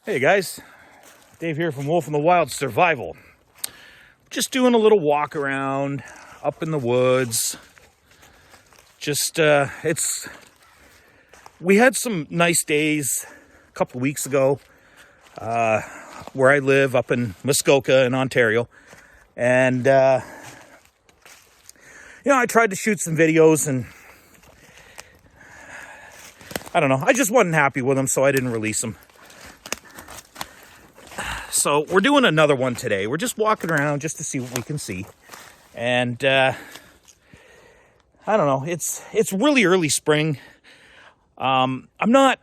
Hey guys, Dave here from Wolf in the Wild Survival. Just doing a little walk around up in the woods. We had some nice days a couple of weeks ago where I live up in Muskoka in Ontario. And, I tried to shoot some videos and I don't know, I just wasn't happy with them, so I didn't release them. So we're doing another one today. We're just walking around just to see what we can see. And I don't know, it's really early spring. I'm not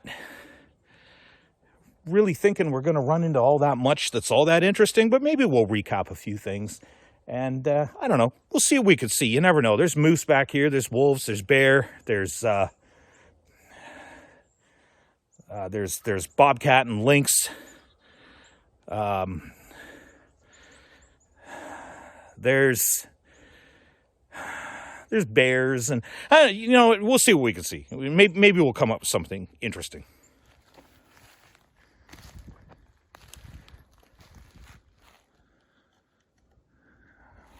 really thinking we're going to run into all that much that's all that interesting, but maybe we'll recap a few things. And I don't know, we'll see what we can see. You never know. There's moose back here, there's wolves, there's bear, there's bobcat and lynx. There's bears and we'll see what we can see. Maybe we'll come up with something interesting.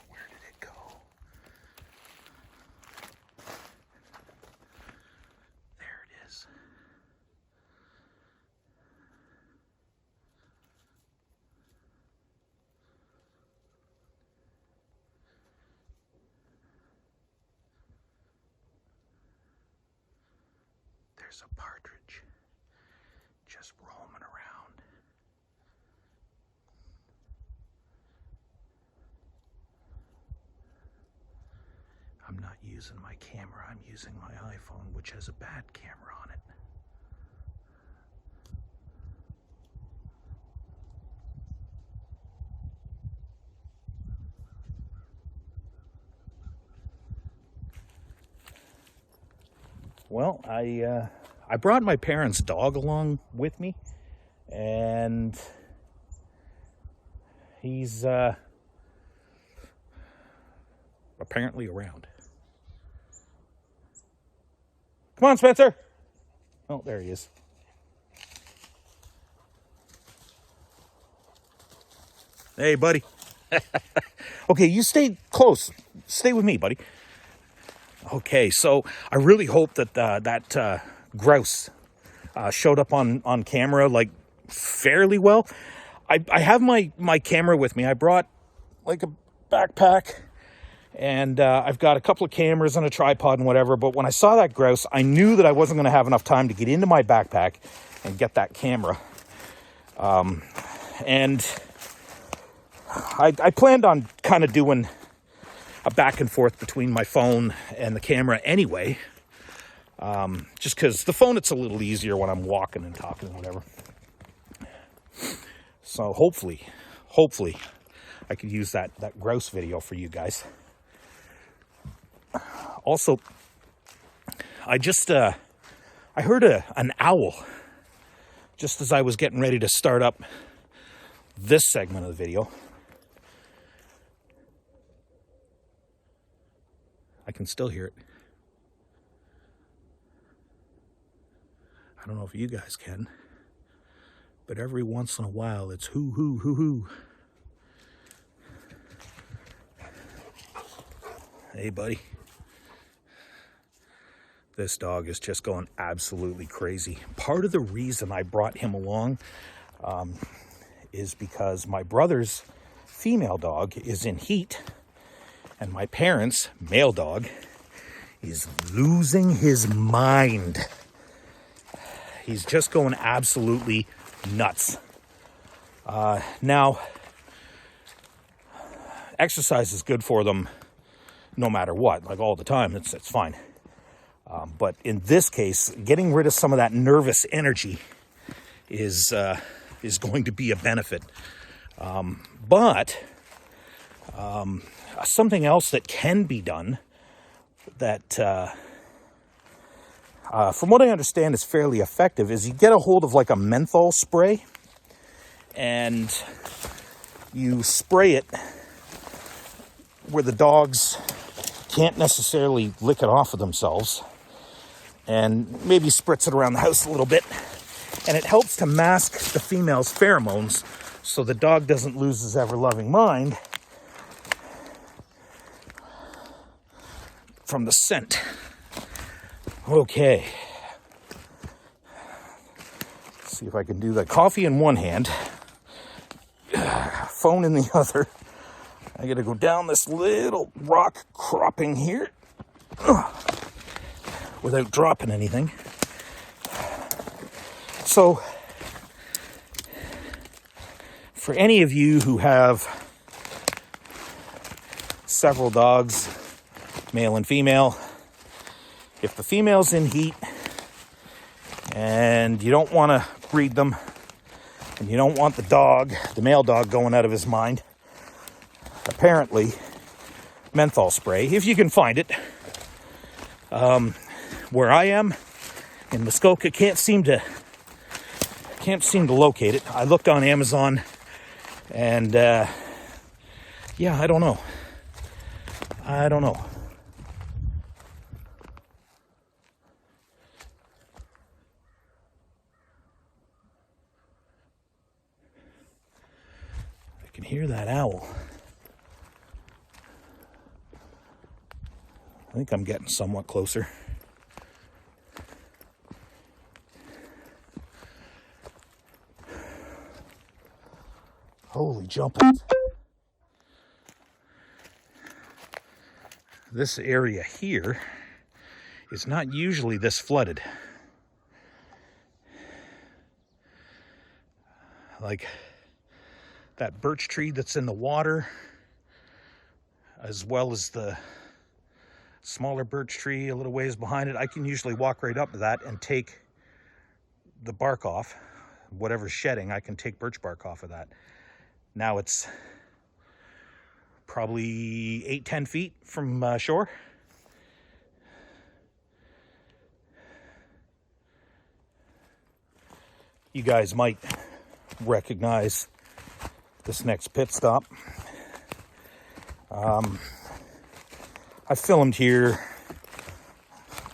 Where did it go? There it is. There's a partridge just roaming around. I'm not using my camera, I'm using my iPhone, which has a bad camera on it. Well, I brought my parents' dog along with me, and he's apparently around. Come on, Spencer. Oh, there he is. Hey, buddy. Okay, you stay close. Stay with me, buddy. Okay, so I really hope that grouse showed up on camera like fairly well. I have my camera with me. I brought like a backpack, and I've got a couple of cameras and a tripod and whatever. But when I saw that grouse, I knew that I wasn't going to have enough time to get into my backpack and get that camera. And I planned on kind of doing a back and forth between my phone and the camera anyway, just because the phone, it's a little easier when I'm walking and talking and whatever. So hopefully I could use that grouse video for you guys. Also, I heard an owl just as I was getting ready to start up this segment of the video. I can still hear it. I don't know if you guys can, but every once in a while it's hoo hoo hoo hoo. Hey, buddy. This dog is just going absolutely crazy. Part of the reason I brought him along is because my brother's female dog is in heat. And my parents' male dog is losing his mind. He's just going absolutely nuts. Now, exercise is good for them no matter what, like all the time, it's fine. But in this case, getting rid of some of that nervous energy is going to be a benefit. But something else that can be done that, from what I understand, is fairly effective is you get a hold of like a menthol spray and you spray it where the dogs can't necessarily lick it off of themselves, and maybe spritz it around the house a little bit. And it helps to mask the female's pheromones so the dog doesn't lose his ever-loving mind from the scent. Okay. Let's see if I can do that. Coffee in one hand, phone in the other. I gotta go down this little rock cropping here without dropping anything. So, for any of you who have several dogs, male and female, if the female's in heat and you don't want to breed them and you don't want the male dog going out of his mind, apparently menthol spray, if you can find it. Where I am in Muskoka, can't seem to locate it. I looked on Amazon and yeah, I don't know. I can hear that owl. I think I'm getting somewhat closer. Holy jumping. This area here is not usually this flooded. Like that birch tree that's in the water, as well as the smaller birch tree a little ways behind it, I can usually walk right up to that and take the bark off. Whatever's shedding, I can take birch bark off of that. Now it's probably 8-10 feet from shore. You guys might recognize this next pit stop. I filmed here,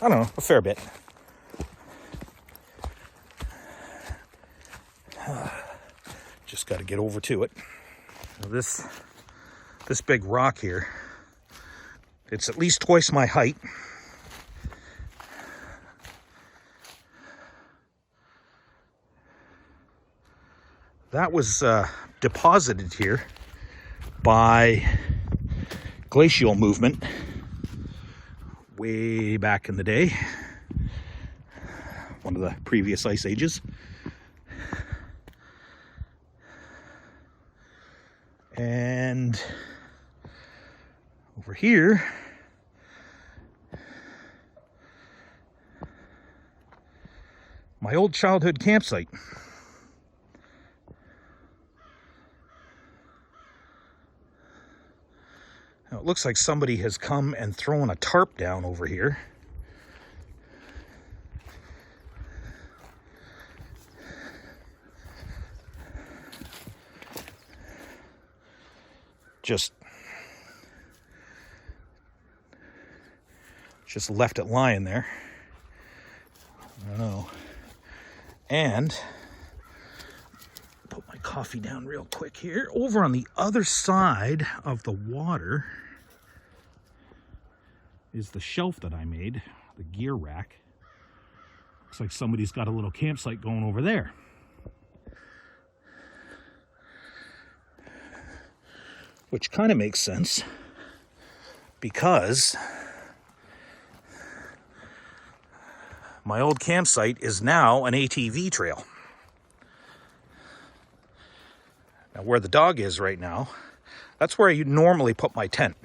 I don't know, a fair bit. Just got to get over to it. This big rock here, it's at least twice my height. That was deposited here by glacial movement way back in the day, one of the previous ice ages. And over here, my old childhood campsite. Now it looks like somebody has come and thrown a tarp down over here. Just left it lying there. I don't know. And put my coffee down real quick here. Over on the other side of the water is the shelf that I made, the gear rack. Looks like somebody's got a little campsite going over there. Which kind of makes sense because my old campsite is now an ATV trail. Now where the dog is right now, that's where you normally put my tent.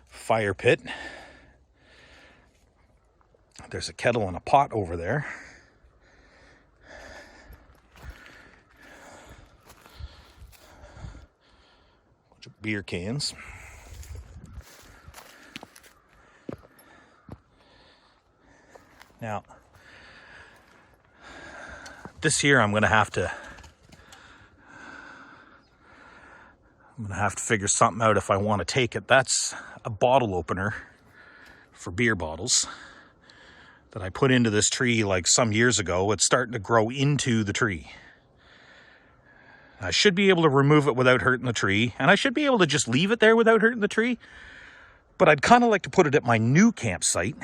Fire pit. There's a kettle and a pot over there. Bunch of beer cans. Now, this year I'm going to have to figure something out if I want to take it. That's a bottle opener for beer bottles that I put into this tree like some years ago. It's starting to grow into the tree. I should be able to remove it without hurting the tree, and I should be able to just leave it there without hurting the tree, but I'd kind of like to put it at my new campsite,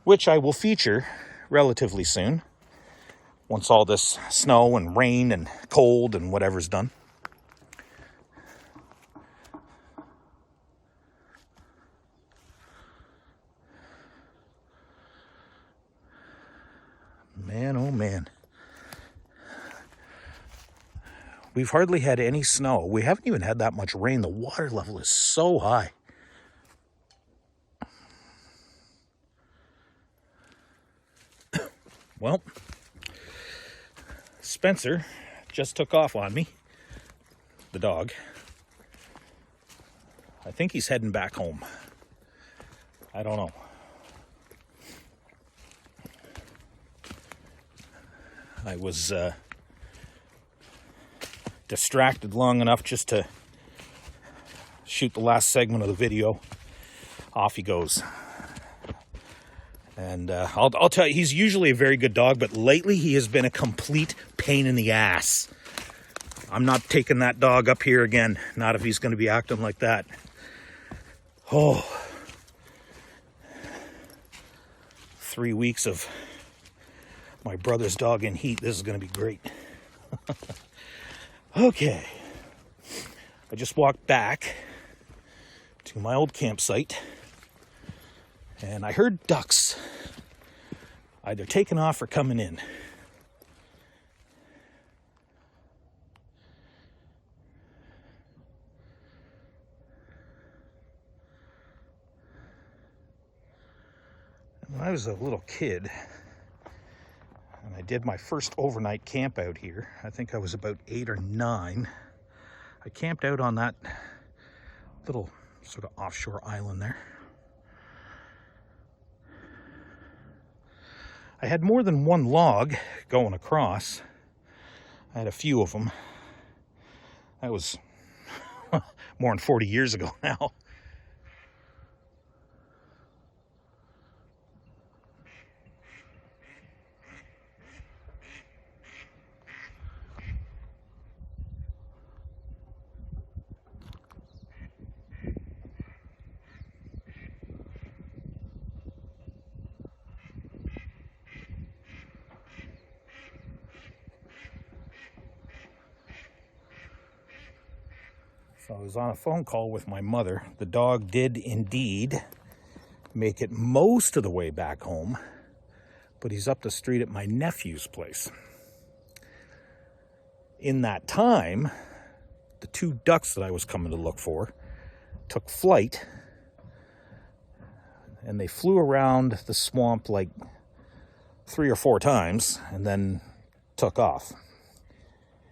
which I will feature relatively soon, once all this snow and rain and cold and whatever's done. Man, oh man. We've hardly had any snow. We haven't even had that much rain. The water level is so high. Well, Spencer just took off on me, the dog. I think he's heading back home. I don't know. I was distracted long enough just to shoot the last segment of the video. Off he goes. And I'll tell you, he's usually a very good dog, but lately he has been a complete pain in the ass. I'm not taking that dog up here again, not if he's going to be acting like that. Oh, 3 weeks of my brother's dog in heat. This is going to be great. Okay. I just walked back to my old campsite, and I heard ducks either taking off or coming in. When I was a little kid, and I did my first overnight camp out here, I think I was about 8 or 9. I camped out on that little sort of offshore island there. I had more than one log going across. I had a few of them. That was more than 40 years ago now. So I was on a phone call with my mother. The dog did indeed make it most of the way back home, but he's up the street at my nephew's place. In that time, the 2 ducks that I was coming to look for took flight, and they flew around the swamp like 3 or 4 times and then took off.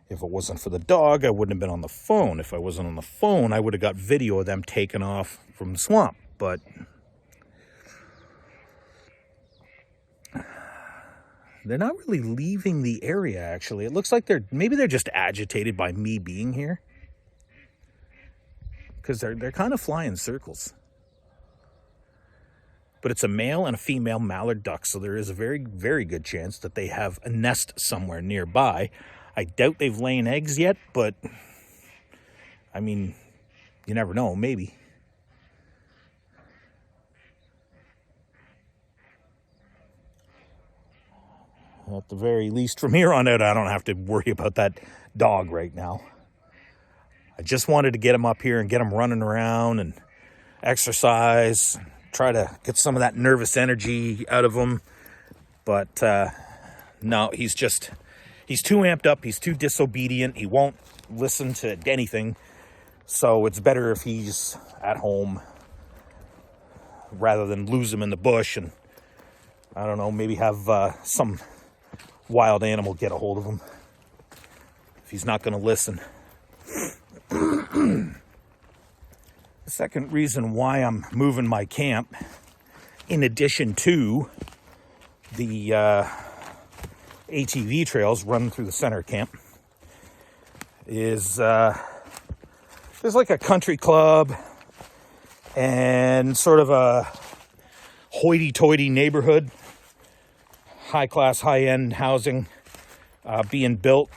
If it wasn't for the dog, I wouldn't have been on the phone. If I wasn't on the phone, I would have got video of them taking off from the swamp. But they're not really leaving the area, actually. It looks like maybe they're just agitated by me being here, because they're kind of flying circles. But it's a male and a female mallard duck, so there is a very, very good chance that they have a nest somewhere nearby. I doubt they've laid eggs yet, but I mean, you never know, maybe. At the very least, from here on out, I don't have to worry about that dog right now. I just wanted to get him up here and get him running around and exercise, try to get some of that nervous energy out of him. But no, he's too amped up. He's too disobedient. He won't listen to anything. So it's better if he's at home rather than lose him in the bush and, I don't know, maybe have some wild animal get a hold of him if he's not going to listen. The second reason why I'm moving my camp, in addition to the ATV trails running through the center of camp, is there's like a country club and sort of a hoity-toity neighborhood, high-class, high-end housing being built.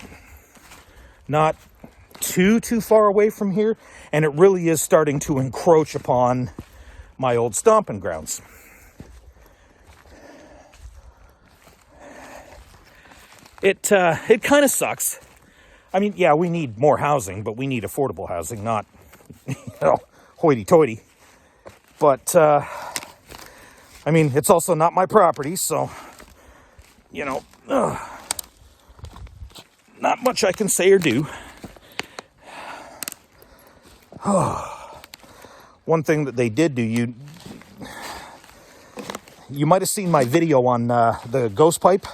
Not too far away from here, and it really is starting to encroach upon my old stomping grounds. It kind of sucks. I mean, yeah, we need more housing, but we need affordable housing, not, hoity-toity. But, I mean, it's also not my property, so, not much I can say or do. One thing that they did do, you might have seen my video on the ghost pipe,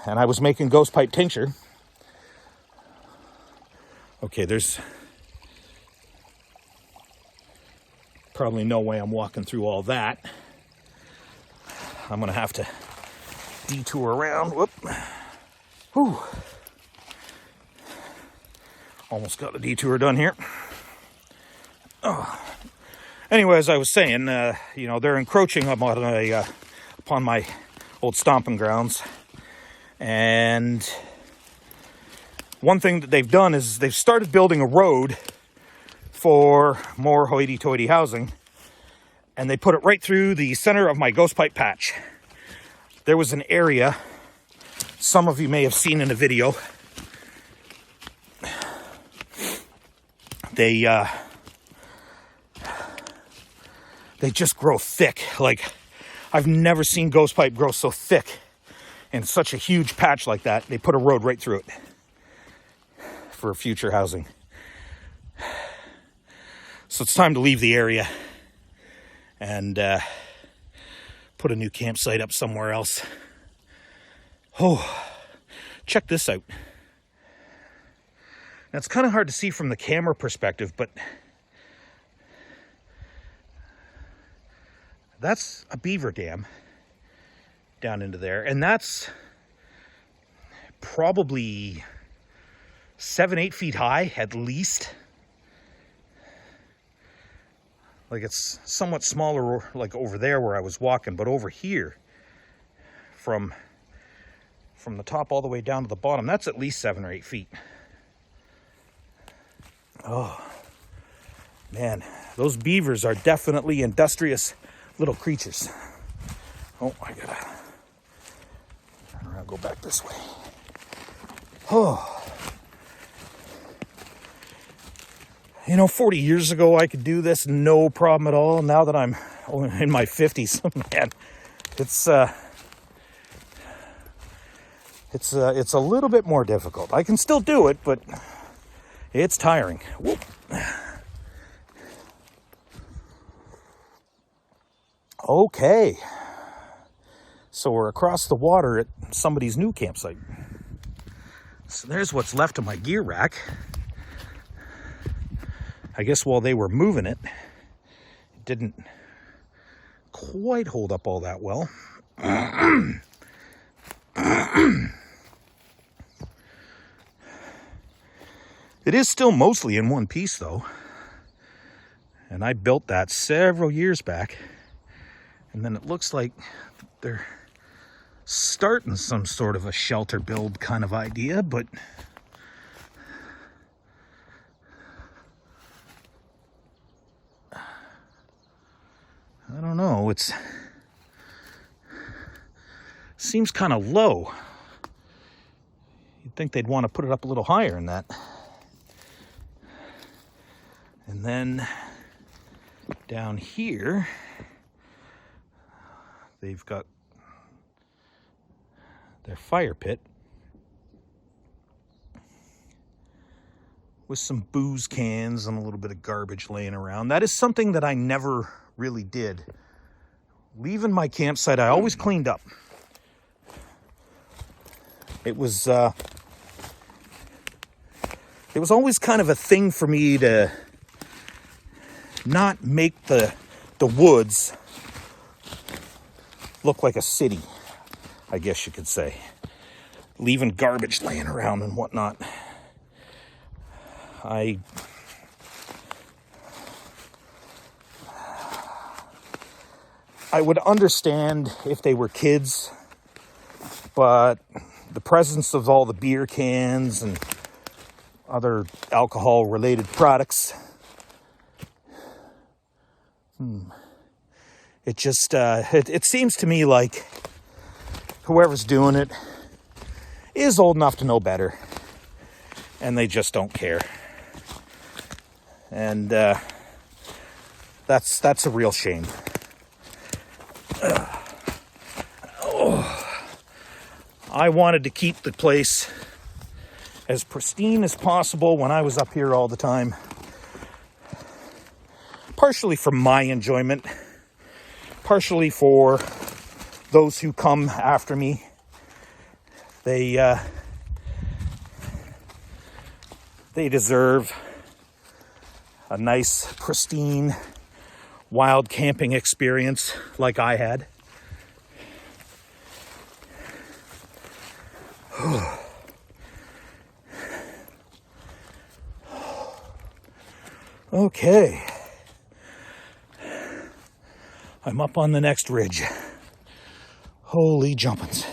and I was making ghost pipe tincture. Okay, there's probably no way I'm walking through all that. I'm gonna have to detour around. Whoop. Whew. Almost got the detour done here. Anyway, as I was saying, they're encroaching upon my old stomping grounds. And one thing that they've done is they've started building a road for more hoity-toity housing. And they put it right through the center of my ghost pipe patch. There was an area, some of you may have seen in a video. They just grow thick. Like, I've never seen ghost pipe grow so thick in such a huge patch like that. They put a road right through it for future housing. So it's time to leave the area and put a new campsite up somewhere else. Oh, check this out. Now, it's kind of hard to see from the camera perspective, but that's a beaver dam down into there. And that's probably 7-8 feet high, at least. Like, it's somewhat smaller, like over there where I was walking, but over here, from the top all the way down to the bottom, that's at least 7 or 8 feet. Oh, man, those beavers are definitely industrious little creatures. Oh, I gotta turn around, go back this way. Oh. 40 years ago, I could do this, no problem at all. Now that I'm in my 50s, man, it's a little bit more difficult. I can still do it, but it's tiring. Whoop. Okay, so we're across the water at somebody's new campsite. So there's what's left of my gear rack. I guess while they were moving it, it didn't quite hold up all that well. It is still mostly in one piece, though. And I built that several years back. And then it looks like they're starting some sort of a shelter build kind of idea, but I don't know, seems kind of low. You'd think they'd want to put it up a little higher than that. And then down here, they've got their fire pit with some booze cans and a little bit of garbage laying around. That is something that I never really did. Leaving my campsite, I always cleaned up. It was always kind of a thing for me to not make the woods look like a city, I guess you could say. Leaving garbage laying around and whatnot. I I would understand if they were kids, but the presence of all the beer cans and other alcohol-related products, it just, it seems to me like whoever's doing it is old enough to know better, and they just don't care. And that's a real shame. I wanted to keep the place as pristine as possible when I was up here all the time. Partially for my enjoyment, partially for those who come after me. They deserve a nice, pristine, wild camping experience like I had. Okay. I'm up on the next ridge. Holy jumpins'.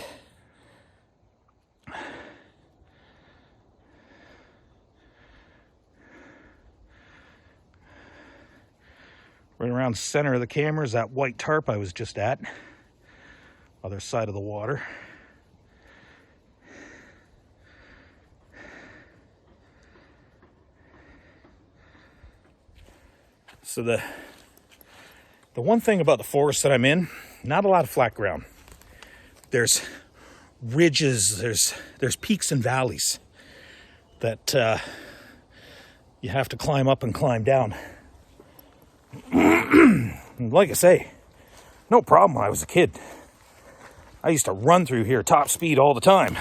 Right around the center of the camera is that white tarp I was just at. Other side of the water. So the one thing about the forest that I'm in, not a lot of flat ground. There's ridges, there's peaks and valleys that you have to climb up and climb down. Like I say, no problem when I was a kid. I used to run through here top speed all the time.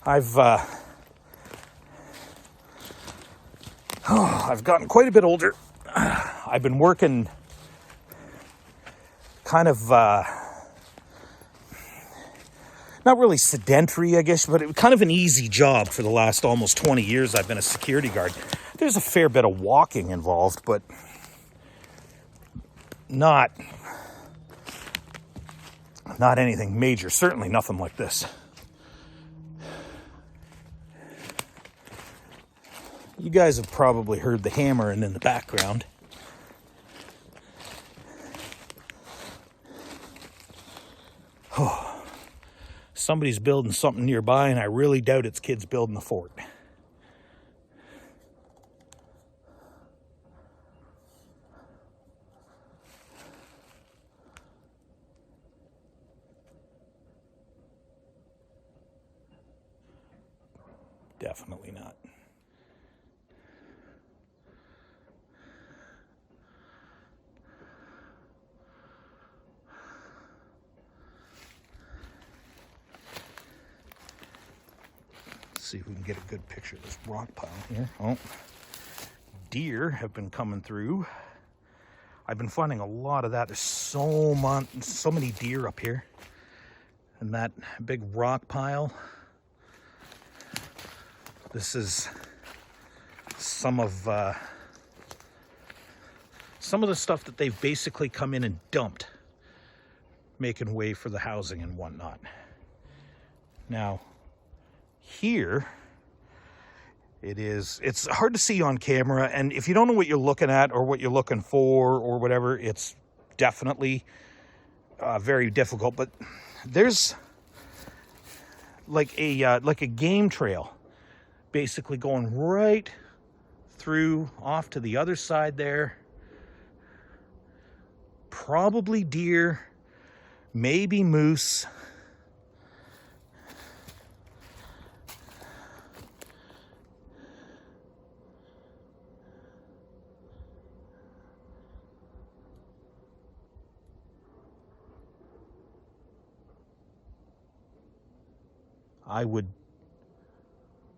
I've gotten quite a bit older. I've been working kind of, not really sedentary, I guess, but it was kind of an easy job for the last almost 20 years I've been a security guard. There's a fair bit of walking involved, but not anything major. Certainly nothing like this. You guys have probably heard the hammering in the background. Oh, somebody's building something nearby, and I really doubt it's kids building the fort. Definitely not. See if we can get a good picture of this rock pile here. Oh, deer have been coming through. I've been finding a lot of that. There's so many deer up here. And that big rock pile. This is some of the stuff that they've basically come in and dumped, making way for the housing and whatnot. Now, here it's hard to see on camera, and if you don't know what you're looking at or what you're looking for or whatever, it's definitely very difficult. But there's like a game trail basically going right through off to the other side there. Probably deer, maybe moose.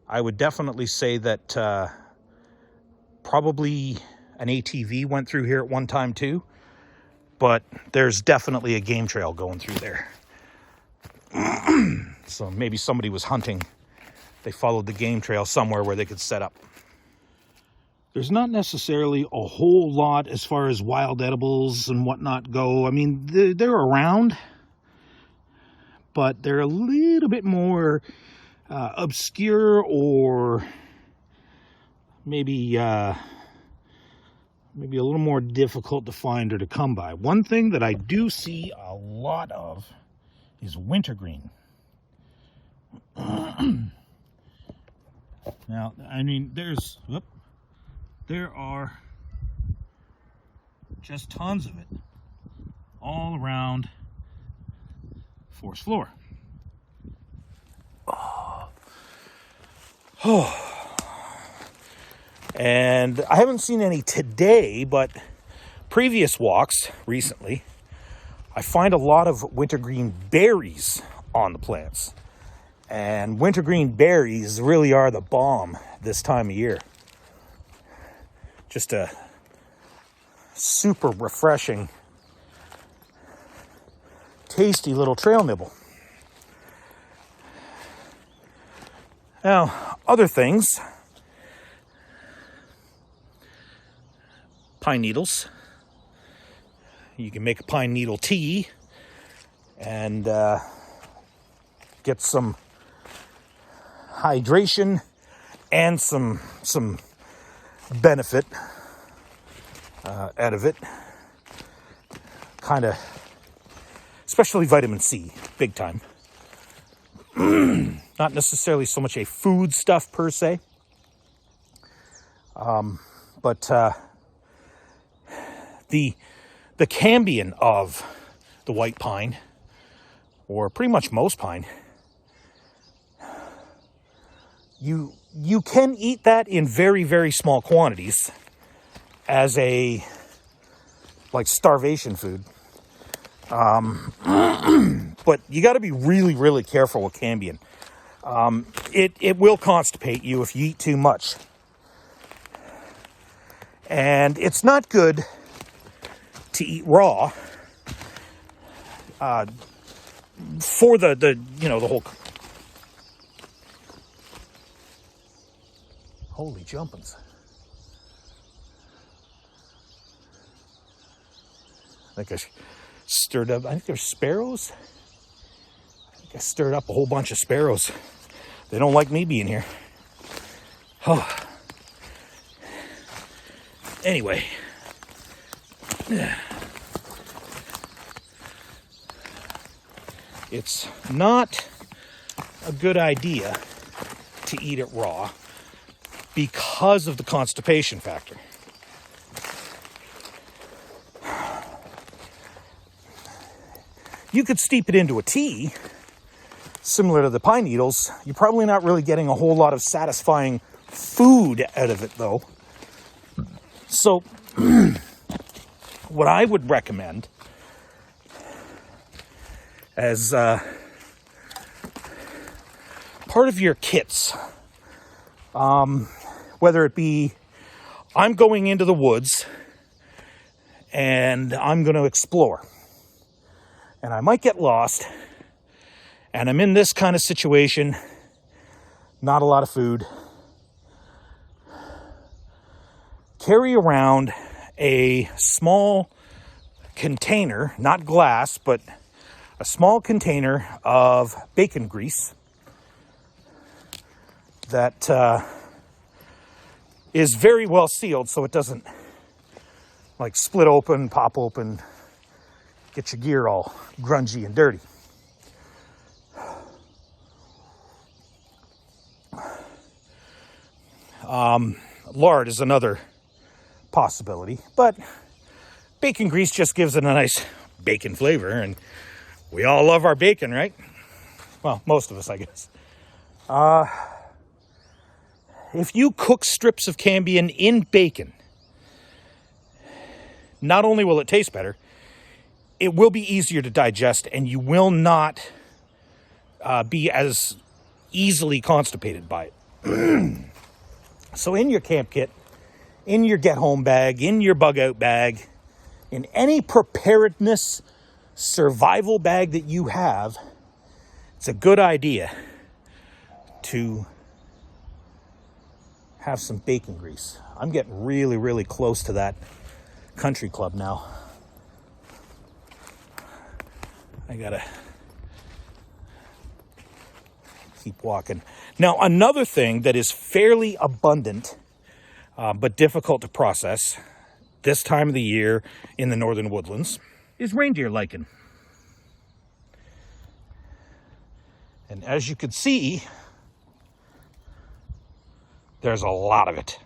I would definitely say that probably an ATV went through here at one time too, but there's definitely a game trail going through there. So maybe somebody was hunting. They followed the game trail somewhere where they could set up. there's not necessarily a whole lot as far as wild edibles and whatnot go. I mean, they're around, but they're a little bit more obscure, or maybe a little more difficult to find or to come by. One thing that I do see a lot of is wintergreen. Now, I mean, there are just tons of it all around forest floor. And I haven't seen any today, but previous walks recently, I find a lot of wintergreen berries on the plants. And wintergreen berries really are the bomb this time of year. Just a super refreshing, tasty little trail nibble. Now, other things. Pine needles. You can make a pine needle tea and get some hydration and some benefit out of it. Kind of, especially vitamin C, big time. Not necessarily so much a food stuff per se, but the cambium of the white pine, or pretty much most pine, you can eat that in very, very small quantities as a starvation food. But you got to be really, really careful with cambium. It will constipate you if you eat too much. And it's not good to eat raw for the whole. Holy jumpins. I think I stirred up, I think there's sparrows. I think I stirred up a whole bunch of sparrows. They don't like me being here. Oh. Anyway. It's not a good idea to eat it raw because of the constipation factor. You could steep it into a tea, similar to the pine needles. You're probably not really getting a whole lot of satisfying food out of it, though. So, what I would recommend as part of your kits, whether it be I'm going into the woods and I'm going to explore, and I might get lost, and I'm in this kind of situation, not a lot of food, carry around a small container, not glass, but a small container of bacon grease that is very well sealed, so it doesn't split open, pop open, get your gear all grungy and dirty. Lard is another possibility, but bacon grease just gives it a nice bacon flavor, and we all love our bacon, right? Well, most of us, I guess. If you cook strips of cambium in bacon, not only will it taste better, it will be easier to digest, and you will not be as easily constipated by it. So in your camp kit, in your get-home bag, in your bug-out bag, in any preparedness survival bag that you have, it's a good idea to have some bacon grease. I'm getting really, really close to that country club now. I gotta keep walking. Now, another thing that is fairly abundant, but difficult to process this time of the year in the northern woodlands is reindeer lichen. And as you can see, there's a lot of it.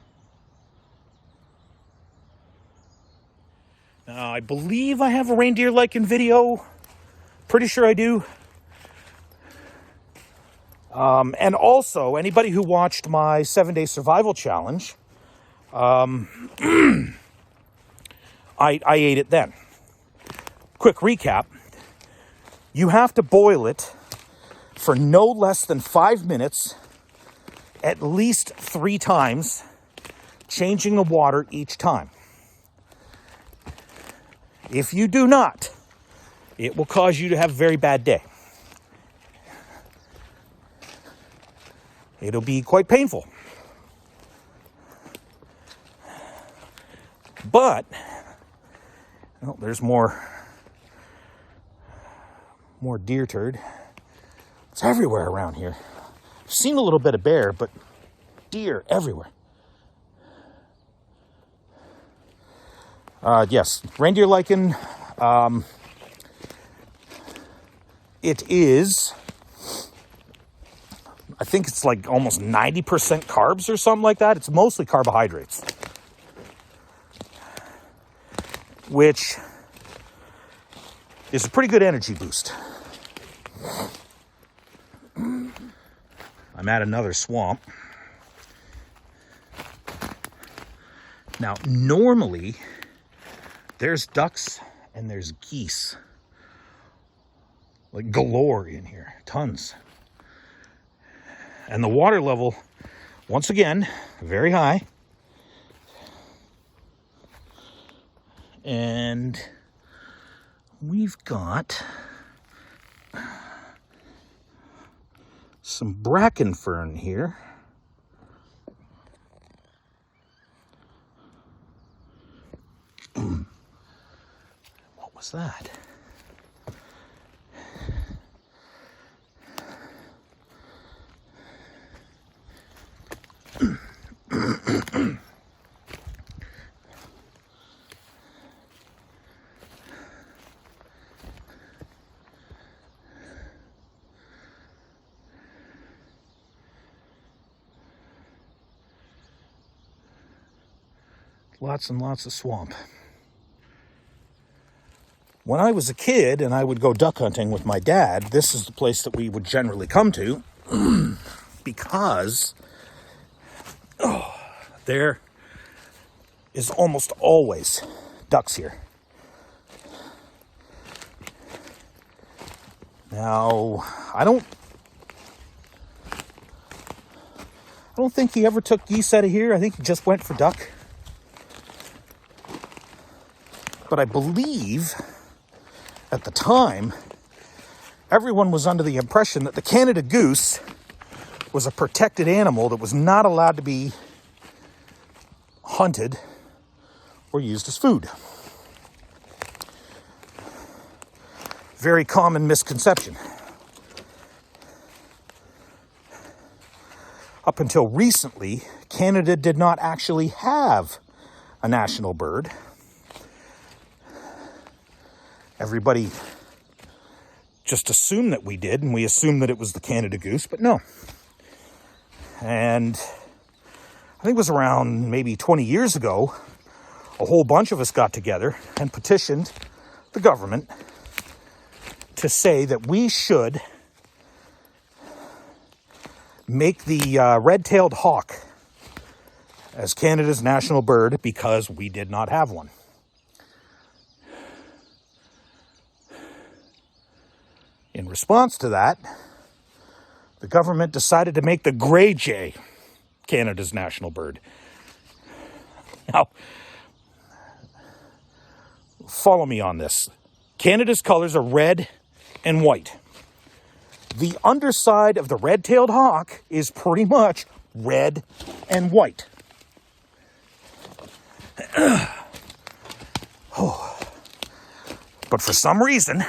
Now, I believe I have a reindeer lichen video. Pretty sure I do. And also, anybody who watched my 7-day survival challenge, I ate it then. Quick recap. You have to boil it for no less than 5 minutes, at least 3 times, changing the water each time. If you do not, it will cause you to have a very bad day. It'll be quite painful. But, well, there's more deer turd. It's everywhere around here. I've seen a little bit of bear, but deer everywhere. Yes, reindeer lichen. It is, I think it's like almost 90% carbs or something like that. It's mostly carbohydrates, which is a pretty good energy boost. I'm at another swamp. Now, normally, there's ducks and there's geese. Like galore in here, tons. And the water level, once again, very high. And we've got some bracken fern here. What was that? Lots and lots of swamp. When I was a kid and I would go duck hunting with my dad, this is the place that we would generally come to because there is almost always ducks here. Now, I don't think he ever took geese out of here. I think he just went for duck. But I believe at the time, everyone was under the impression that the Canada goose was a protected animal that was not allowed to be hunted or used as food. Very common misconception. Up until recently, Canada did not actually have a national bird. Everybody just assumed that we did, and we assumed that it was the Canada goose, but no. And I think it was around maybe 20 years ago, a whole bunch of us got together and petitioned the government to say that we should make the red-tailed hawk as Canada's national bird because we did not have one. In response to that, the government decided to make the gray jay Canada's national bird. Now, follow me on this. Canada's colors are red and white. The underside of the red-tailed hawk is pretty much red and white. But for some reason,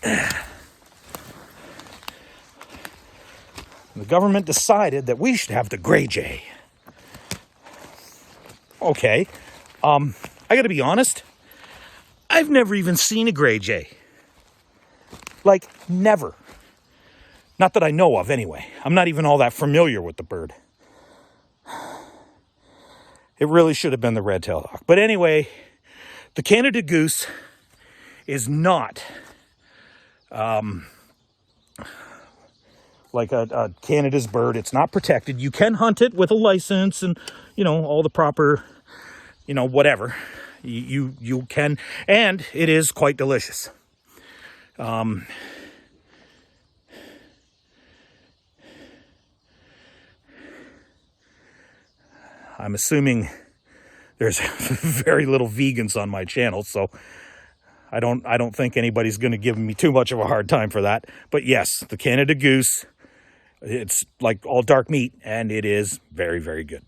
the government decided that we should have the gray jay. Okay, I gotta be honest, I've never even seen a gray jay. Like, never. Not that I know of, anyway. I'm not even all that familiar with the bird. It really should have been the red-tailed hawk. But anyway, the Canada goose is not like a Canada's bird. It's not protected. You can hunt it with a license and, you know, all the proper, you know, whatever. You can, and it is quite delicious. I'm assuming there's very little vegans on my channel, so I don't think anybody's going to give me too much of a hard time for that. But yes, the Canada goose, it's like all dark meat, and it is very, very good.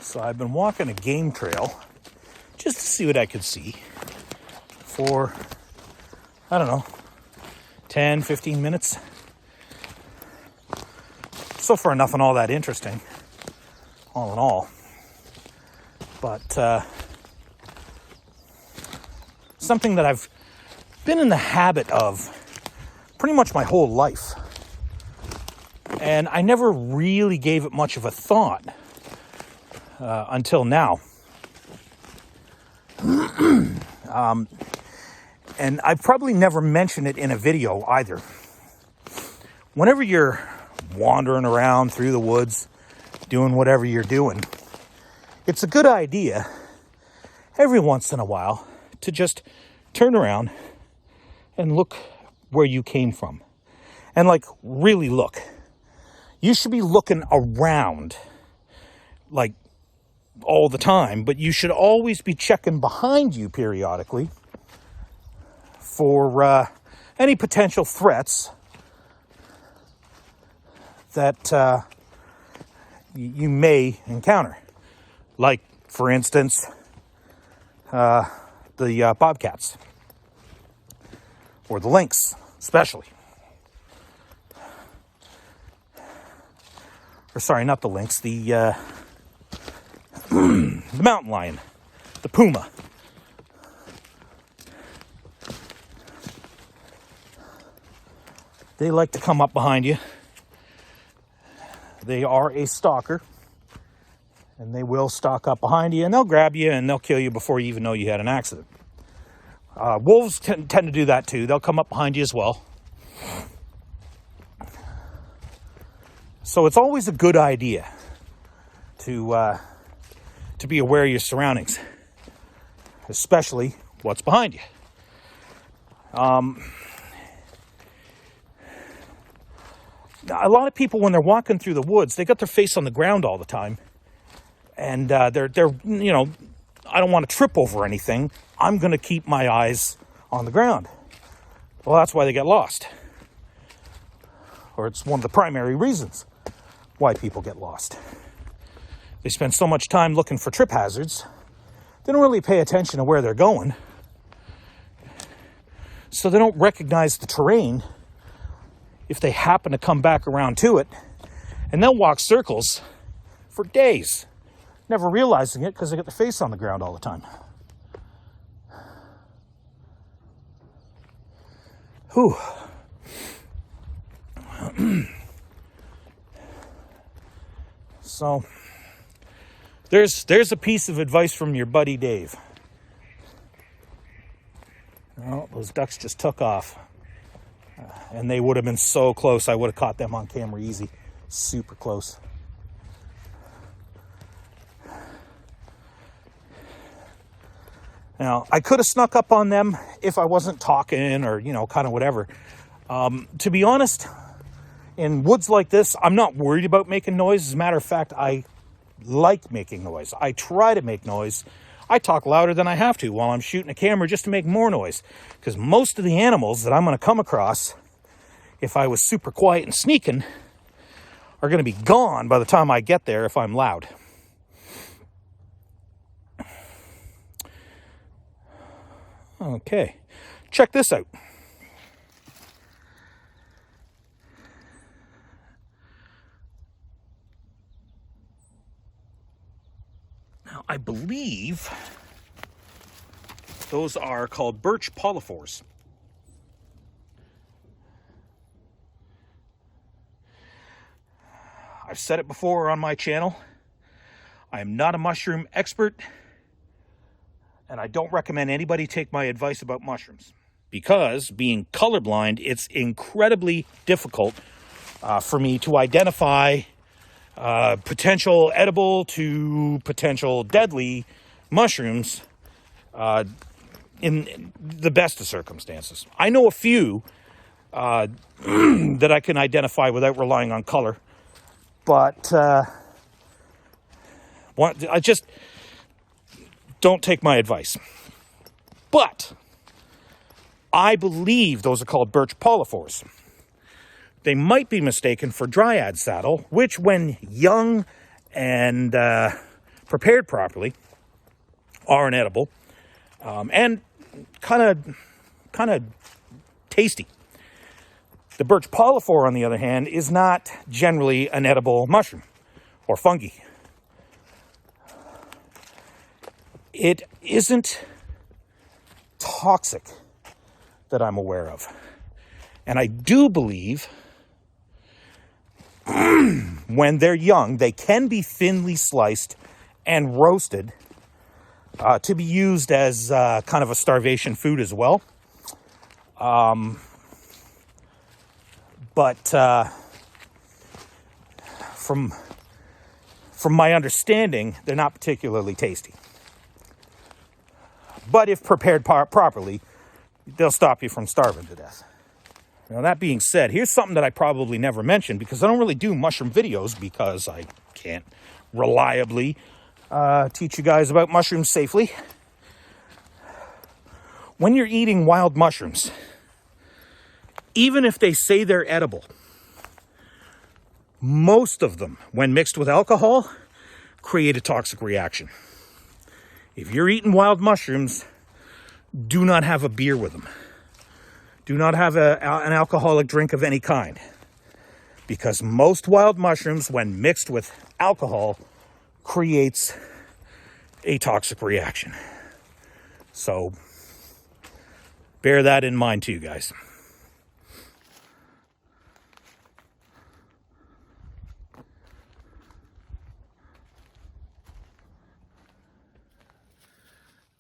So I've been walking a game trail just to see what I could see for, I don't know, 10, 15 minutes. So far, nothing all that interesting, all in all. But something that I've been in the habit of pretty much my whole life. And I never really gave it much of a thought until now. And I've probably never mentioned it in a video either. Whenever you're wandering around through the woods, doing whatever you're doing, it's a good idea every once in a while to just turn around and look where you came from. And like, really look. You should be looking around, like, all the time, but you should always be checking behind you periodically for any potential threats that you may encounter. Like, for instance, the bobcats or the lynx, especially. Or sorry, not the lynx, the mountain lion, the puma. They like to come up behind you. They are a stalker, and they will stalk up behind you, and they'll grab you, and they'll kill you before you even know you had an accident. Wolves tend to do that too. They'll come up behind you as well. So it's always a good idea to be aware of your surroundings, especially what's behind you. A lot of people, when they're walking through the woods, they got their face on the ground all the time, and they're you know, I don't want to trip over anything. I'm going to keep my eyes on the ground. Well, that's why they get lost, or it's one of the primary reasons why people get lost. They spend so much time looking for trip hazards, they don't really pay attention to where they're going, so they don't recognize the terrain if they happen to come back around to it, and they'll walk circles for days, never realizing it because they got their face on the ground all the time. Whew. So there's a piece of advice from your buddy Dave. Oh, those ducks just took off. And they would have been so close, I would have caught them on camera easy. Super close. Now, I could have snuck up on them if I wasn't talking or, you know, kind of whatever. To be honest, in woods like this, I'm not worried about making noise. As a matter of fact, I like making noise. I try to make noise. I talk louder than I have to while I'm shooting a camera just to make more noise. Because most of the animals that I'm going to come across, if I was super quiet and sneaking, are going to be gone by the time I get there if I'm loud. Okay, check this out. Now, I believe those are called birch polyphores. I've said it before on my channel. I am not a mushroom expert, and I don't recommend anybody take my advice about mushrooms. Because, being colorblind, it's incredibly difficult for me to identify potential edible to potential deadly mushrooms in the best of circumstances. I know a few that I can identify without relying on color, but I just don't take my advice. But I believe those are called birch polyphores. They might be mistaken for dryad saddle, which when young and prepared properly are an edible and kind of tasty. The birch polyphore, on the other hand, is not generally an edible mushroom or fungi. It isn't toxic that I'm aware of. And I do believe when they're young, they can be thinly sliced and roasted to be used as kind of a starvation food as well. But from my understanding, they're not particularly tasty. But if prepared properly, they'll stop you from starving to death. Now, that being said, here's something that I probably never mentioned because I don't really do mushroom videos because I can't reliably teach you guys about mushrooms safely. When you're eating wild mushrooms, even if they say they're edible, most of them, when mixed with alcohol, create a toxic reaction. If you're eating wild mushrooms, do not have a beer with them. Do not have an alcoholic drink of any kind. Because most wild mushrooms, when mixed with alcohol, creates a toxic reaction. So, bear that in mind too, guys.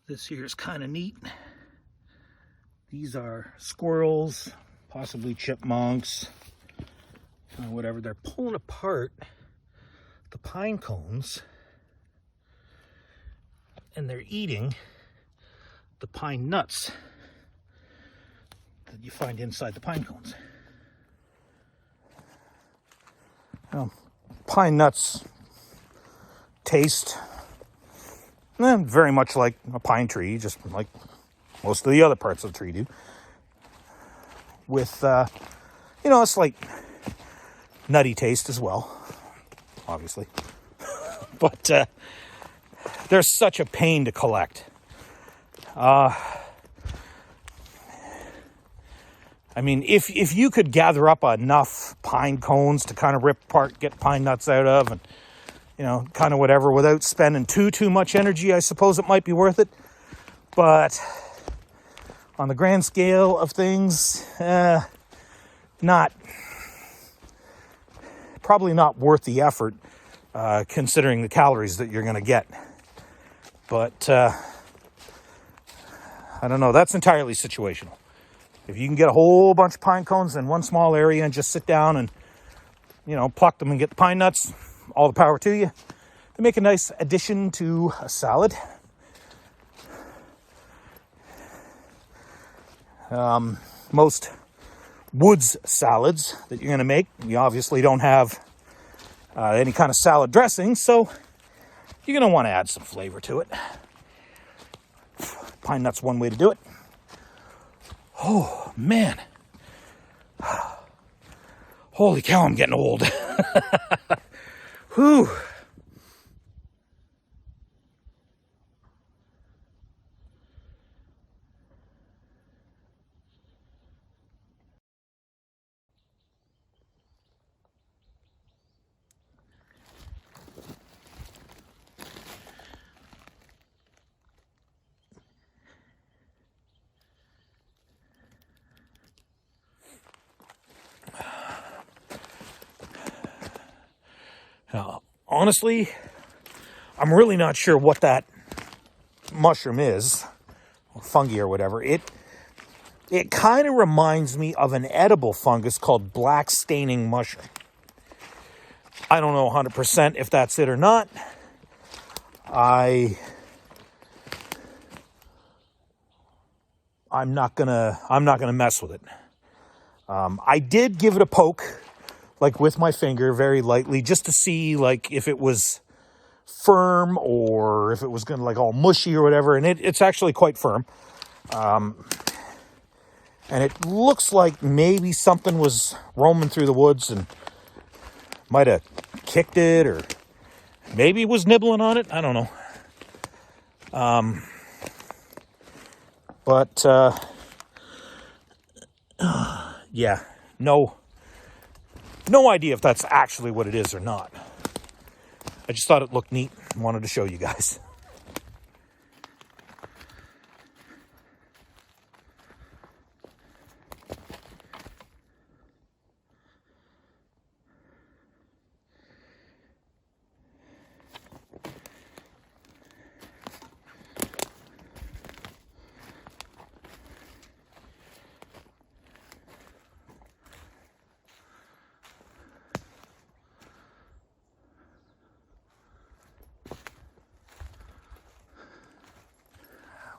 This here is kind of neat. These are squirrels, possibly chipmunks, whatever. They're pulling apart the pine cones and they're eating the pine nuts that you find inside the pine cones. Now, pine nuts taste very much like a pine tree, just like most of the other parts of the tree do. With, a slight nutty taste as well, obviously. But they're such a pain to collect. I mean, if you could gather up enough pine cones to kind of rip apart, get pine nuts out of, and kind of whatever, without spending too much energy, I suppose it might be worth it. But on the grand scale of things, probably not worth the effort, considering the calories that you're going to get. But I don't know, that's entirely situational. If you can get a whole bunch of pine cones in one small area and just sit down and, pluck them and get the pine nuts, all the power to you. They make a nice addition to a salad. Most woods salads that you're going to make, you obviously don't have any kind of salad dressing, so you're going to want to add some flavor to it. Pine nut's one way to do it. Oh, man. Holy cow, I'm getting old. Whew. Now, honestly, I'm really not sure what that mushroom is, or fungi or whatever. It kind of reminds me of an edible fungus called black staining mushroom. I don't know 100% if that's it or not. I'm not gonna mess with it. I did give it a poke, like with my finger, very lightly, just to see like if it was firm or if it was gonna like all mushy or whatever. And it's actually quite firm. And it looks like maybe something was roaming through the woods and might have kicked it, or maybe was nibbling on it. I don't know. But yeah, no idea if that's actually what it is or not. I just thought it looked neat and wanted to show you guys.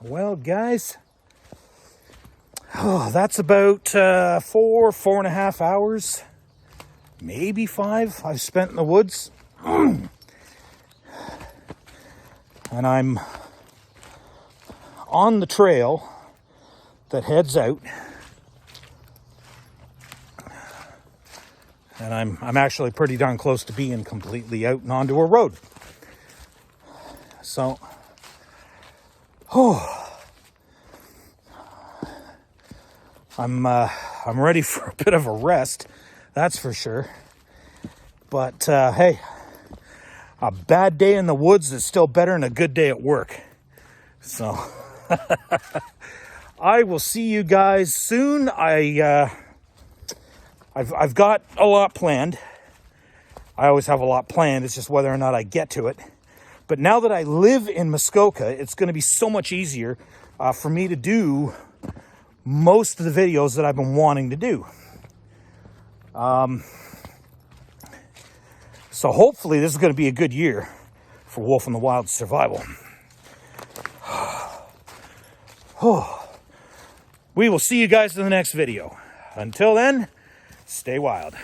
Well, guys, that's about 4.5 hours, maybe 5 I've spent in the woods. And I'm on the trail that heads out. And I'm actually pretty darn close to being completely out and onto a road. So, I'm ready for a bit of a rest, that's for sure. But hey, a bad day in the woods is still better than a good day at work. So I will see you guys soon. I've got a lot planned. I always have a lot planned. It's just whether or not I get to it. But now that I live in Muskoka, it's going to be so much easier for me to do most of the videos that I've been wanting to do. So hopefully this is going to be a good year for Wolf in the Wild survival. We will see you guys in the next video. Until then, stay wild.